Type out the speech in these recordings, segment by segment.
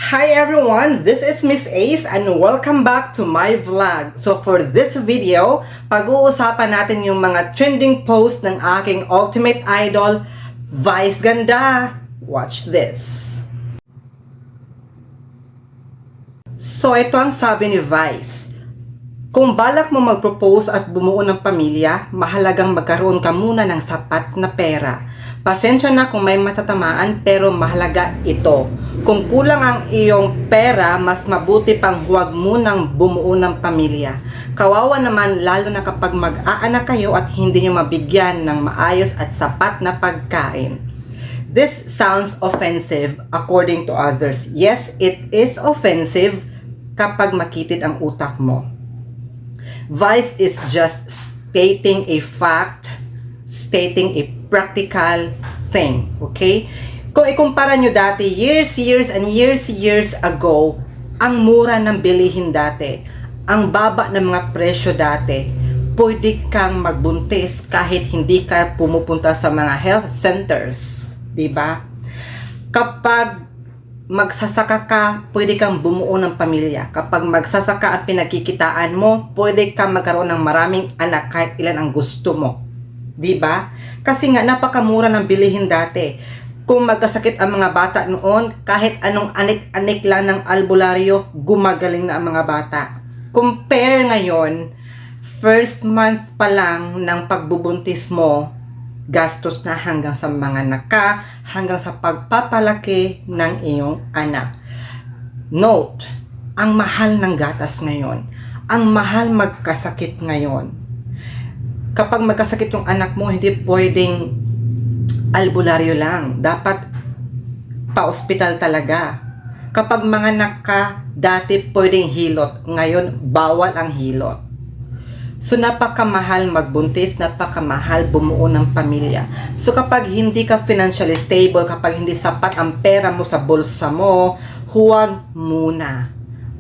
Hi everyone, this is Miss Ace and welcome back to my vlog. So for this video, pag-uusapan natin yung mga trending posts ng aking ultimate idol, Vice Ganda. Watch this. So ito ang sabi ni Vice. Kung balak mo mag-propose at bumuo ng pamilya, mahalagang magkaroon ka muna ng sapat na pera. Pasensya na kung may matatamaan pero mahalaga ito. Kung kulang ang iyong pera, mas mabuti pang huwag munang bumuo ng pamilya. Kawawa naman lalo na kapag mag-aanak kayo at hindi nyo mabigyan ng maayos at sapat na pagkain. This sounds offensive according to others. Yes, it is offensive kapag makitid ang utak mo. Vice is just stating a fact, stating a practical thing, okay? Kung ikumpara nyo dati, years ago, ang mura ng bilihin dati, ang baba ng mga presyo dati, pwede kang magbuntis kahit hindi ka pumupunta sa mga health centers, diba? Kapag magsasaka ka, pwede kang bumuo ng pamilya. Kapag magsasaka ang pinagkikitaan mo, pwede kang magkaroon ng maraming anak kahit ilan ang gusto mo. Diba? Kasi nga napakamura ng bilihin dati. Kung magkasakit ang mga bata noon, kahit anong anik-anik lang ng albularyo, gumagaling na ang mga bata. Compare ngayon, first month pa lang ng pagbubuntis mo, gastos na hanggang sa mga naka, hanggang sa pagpapalaki ng iyong anak. Note, ang mahal ng gatas ngayon, ang mahal magkasakit ngayon. Kapag magkasakit yung anak mo, hindi pwedeng albularyo lang. Dapat pa-ospital talaga. Kapag mga anak ka, dati pwedeng hilot. Ngayon, bawal ang hilot. So, napakamahal magbuntis, napakamahal bumuo ng pamilya. So, kapag hindi ka financially stable, kapag hindi sapat ang pera mo sa bulsa mo, huwag muna.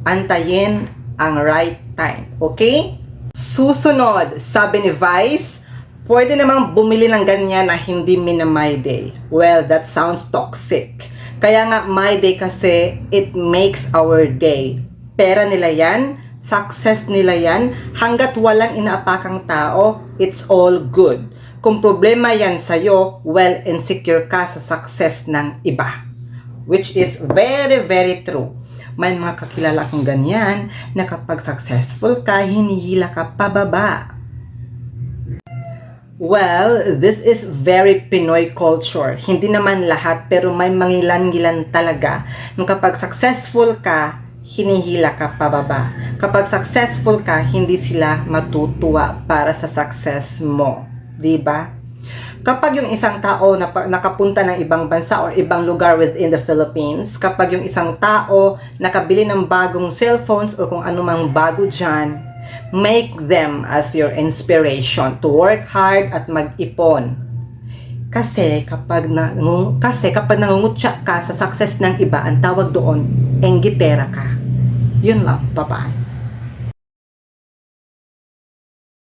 Antayin ang right time. Okay? Susunod, sabi ni Vice, pwede namang bumili ng ganyan na hindi My Day. Well, that sounds toxic. Kaya nga My Day kasi, it makes our day. Pera nila yan, success nila yan, hanggat walang inaapakang tao, it's all good. Kung problema yan sa'yo, well, insecure ka sa success ng iba. Which is very true. May mga kakilala kong ganyan na kapag successful ka, hinihila ka pababa. Well, this is very Pinoy culture. Hindi naman lahat pero may mangilan-ngilan talaga. Nung kapag successful ka, hinihila ka pababa. Kapag successful ka, hindi sila matutuwa para sa success mo. Diba? Kapag yung isang tao nakapunta ng ibang bansa or ibang lugar within the Philippines, kapag yung isang tao nakabili ng bagong cellphones or kung anumang bago dyan, make them as your inspiration to work hard at mag-ipon. Kasi kapag nangungutya ka sa success ng iba, ang tawag doon, enggitera ka. Yun lang, bye-bye.